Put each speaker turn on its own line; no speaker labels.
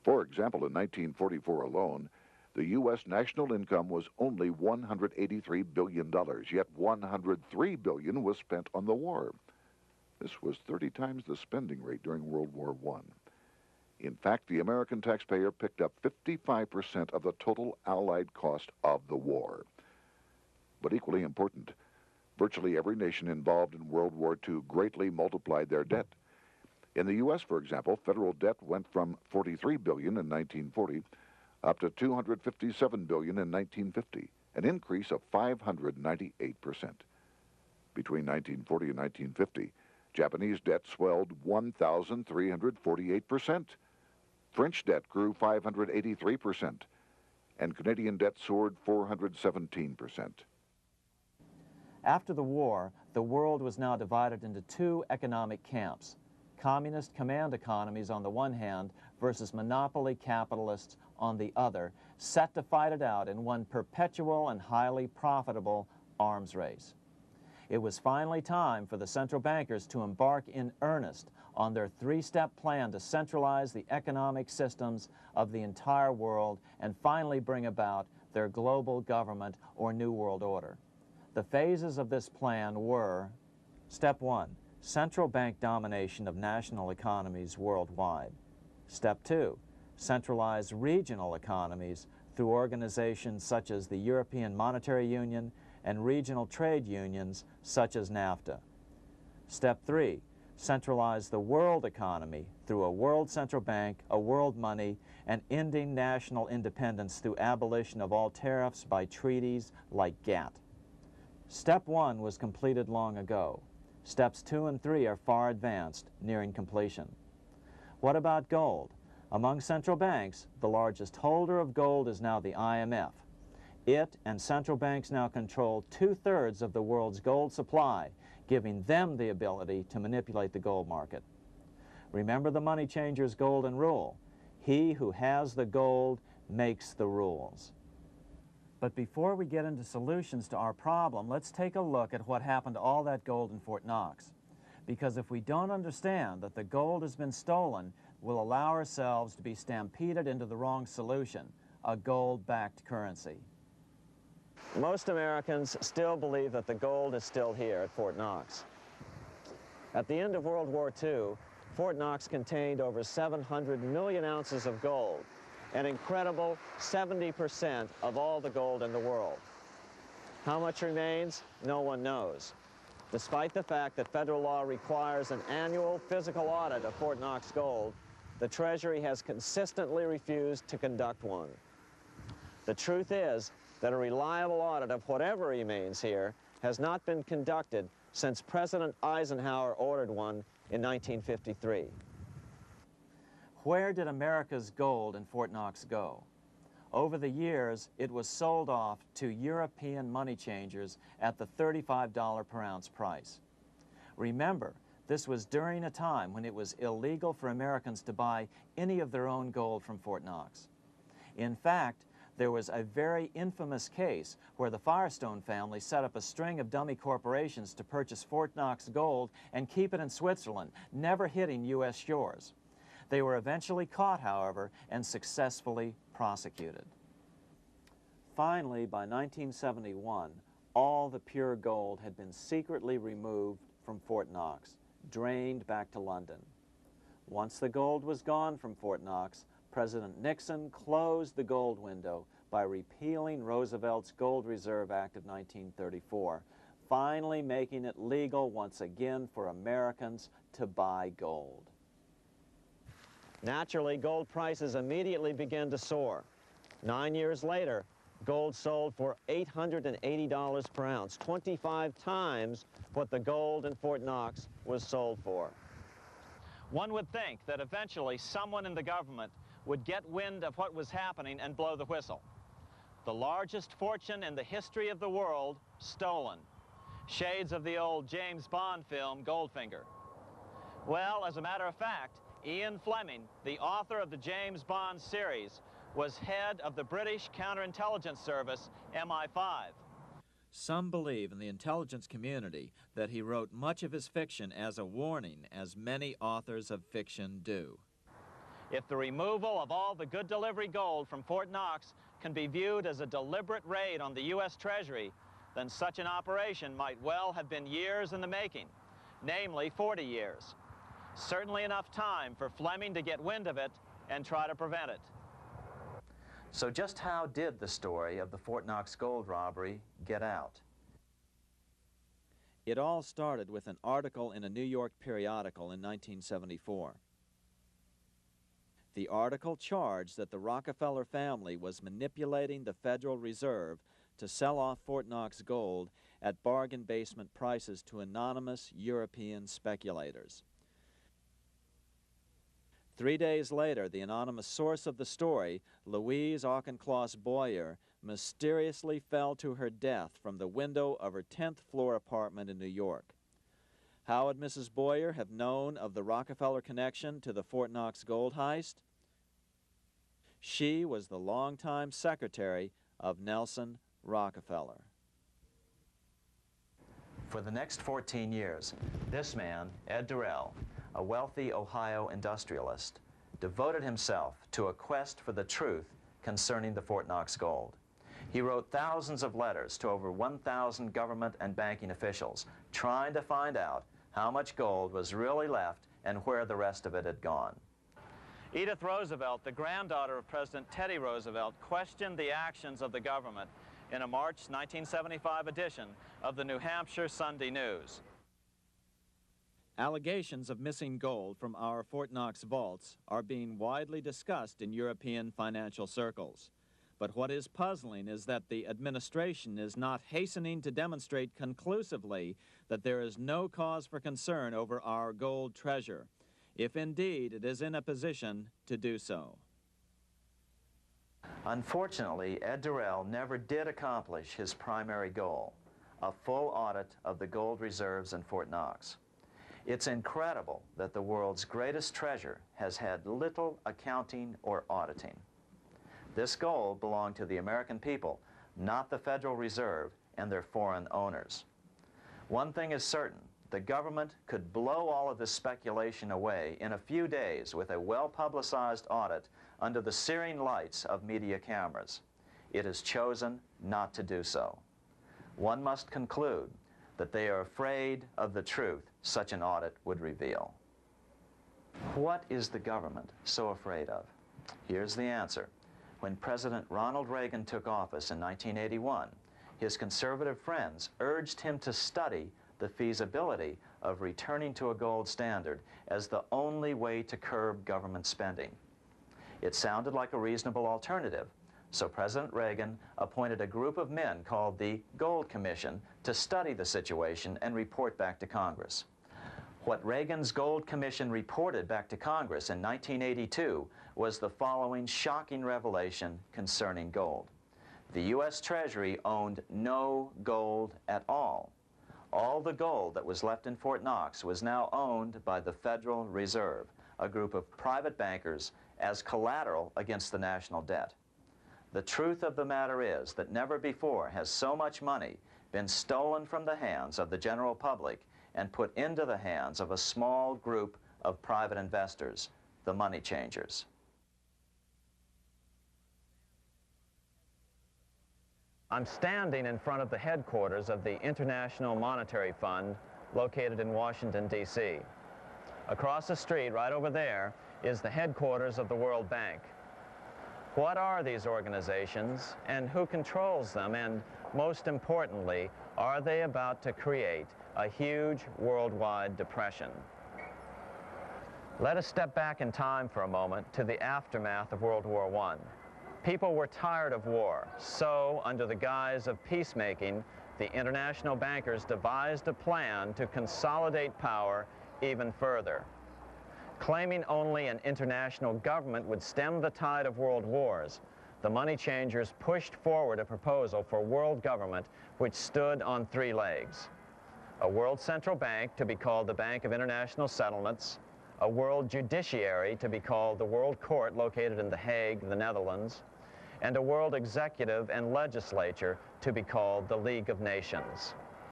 For example, in 1944 alone, the U.S. national income was only $183 billion, yet $103 billion was spent on the war. This was 30 times the spending rate during World War I. In fact, the American taxpayer picked up 55% of the total Allied cost of the war. But equally important, virtually every nation involved in World War II greatly multiplied their debt. In the U.S., for example, federal debt went from $43 billion in 1940 up to $257 billion in 1950, an increase of 598%. Between 1940 and 1950, Japanese debt swelled 1,348%. French debt grew 583%, and Canadian debt soared 417%.
After the war, the world was now divided into two economic camps: communist command economies on the one hand versus monopoly capitalists on the other, set to fight it out in one perpetual and highly profitable arms race. It was finally time for the central bankers to embark in earnest on their three-step plan to centralize the economic systems of the entire world and finally bring about their global government or New World Order. The phases of this plan were: Step 1, central bank domination of national economies worldwide. Step 2, centralize regional economies through organizations such as the European Monetary Union and regional trade unions such as NAFTA. Step 3, centralize the world economy through a world central bank, a world money, and ending national independence through abolition of all tariffs by treaties like GATT. Step 1 was completed long ago. Steps 2 and 3 are far advanced, nearing completion. What about gold? Among central banks, the largest holder of gold is now the IMF. It and central banks now control 2/3 of the world's gold supply, giving them the ability to manipulate the gold market. Remember the money changer's golden rule: he who has the gold makes the rules. But before we get into solutions to our problem, let's take a look at what happened to all that gold in Fort Knox. Because if we don't understand that the gold has been stolen, we'll allow ourselves to be stampeded into the wrong solution: a gold-backed currency. Most Americans still believe that the gold is still here at Fort Knox. At the end of World War II, Fort Knox contained over 700 million ounces of gold, an incredible 70% of all the gold in the world. How much remains? No one knows. Despite the fact that federal law requires an annual physical audit of Fort Knox gold, the Treasury has consistently refused to conduct one. The truth is that a reliable audit of whatever remains here has not been conducted since President Eisenhower ordered one in 1953. Where did America's gold in Fort Knox go? Over the years, it was sold off to European money changers at the $35 per ounce price. Remember, this was during a time when it was illegal for Americans to buy any of their own gold from Fort Knox. In fact, there was a very infamous case where the Firestone family set up a string of dummy corporations to purchase Fort Knox gold and keep it in Switzerland, never hitting U.S. shores. They were eventually caught, however, and successfully prosecuted. Finally, by 1971, all the pure gold had been secretly removed from Fort Knox, drained back to London. Once the gold was gone from Fort Knox, President Nixon closed the gold window by repealing Roosevelt's Gold Reserve Act of 1934, finally making it legal once again for Americans to buy gold. Naturally, gold prices immediately began to soar. 9 years later, gold sold for $880 per ounce, 25 times what the gold in Fort Knox was sold for. One would think that eventually someone in the government would get wind of what was happening and blow the whistle. The largest fortune in the history of the world stolen. Shades of the old James Bond film, Goldfinger. Well, as a matter of fact, Ian Fleming, the author of the James Bond series, was head of the British counterintelligence service, MI5. Some believe in the intelligence community that he wrote much of his fiction as a warning, as many authors of fiction do. If the removal of all the good delivery gold from Fort Knox can be viewed as a deliberate raid on the U.S. Treasury, then such an operation might well have been years in the making, namely 40 years. Certainly enough time for Fleming to get wind of it and try to prevent it. So just how did the story of the Fort Knox gold robbery get out? It all started with an article in a New York periodical in 1974. The article charged that the Rockefeller family was manipulating the Federal Reserve to sell off Fort Knox gold at bargain basement prices to anonymous European speculators. 3 days later, the anonymous source of the story, Louise Auchincloss Boyer, mysteriously fell to her death from the window of her 10th floor apartment in New York. How would Mrs. Boyer have known of the Rockefeller connection to the Fort Knox gold heist? She was the longtime secretary of Nelson Rockefeller. For the next 14 years, this man, Ed Durrell, a wealthy Ohio industrialist, devoted himself to a quest for the truth concerning the Fort Knox gold. He wrote thousands of letters to over 1,000 government and banking officials, trying to find out how much gold was really left and where the rest of it had gone. Edith Roosevelt, the granddaughter of President Teddy Roosevelt, questioned the actions of the government in a March 1975 edition of the New Hampshire Sunday News. Allegations of missing gold from our Fort Knox vaults are being widely discussed in European financial circles. But what is puzzling is that the administration is not hastening to demonstrate conclusively that there is no cause for concern over our gold treasure, if indeed it is in a position to do so. Unfortunately, Ed Durrell never did accomplish his primary goal, a full audit of the gold reserves in Fort Knox. It's incredible that the world's greatest treasure has had little accounting or auditing. This gold belonged to the American people, not the Federal Reserve and their foreign owners. One thing is certain, the government could blow all of this speculation away in a few days with a well-publicized audit under the searing lights of media cameras. It has chosen not to do so. One must conclude that they are afraid of the truth such an audit would reveal. What is the government so afraid of? Here's the answer. When President Ronald Reagan took office in 1981, his conservative friends urged him to study the feasibility of returning to a gold standard as the only way to curb government spending. It sounded like a reasonable alternative, so President Reagan appointed a group of men called the Gold Commission to study the situation and report back to Congress. What Reagan's Gold Commission reported back to Congress in 1982 was the following shocking revelation concerning gold. The U.S. Treasury owned no gold at all. All the gold that was left in Fort Knox was now owned by the Federal Reserve, a group of private bankers, as collateral against the national debt. The truth of the matter is that never before has so much money been stolen from the hands of the general public and put into the hands of a small group of private investors, the money changers. I'm standing in front of the headquarters of the International Monetary Fund located in Washington, D.C. Across the street, right over there, is the headquarters of the World Bank. What are these organizations and who controls them? And most importantly, are they about to create a huge worldwide depression? Let us step back in time for a moment to the aftermath of World War I. People were tired of war, so under the guise of peacemaking, the international bankers devised a plan to consolidate power even further. Claiming only an international government would stem the tide of world wars, the money changers pushed forward a proposal for world government which stood on three legs. A world central bank to be called the Bank of International Settlements, a world judiciary to be called the World Court located in The Hague, the Netherlands, and a world executive and legislature to be called the League of Nations.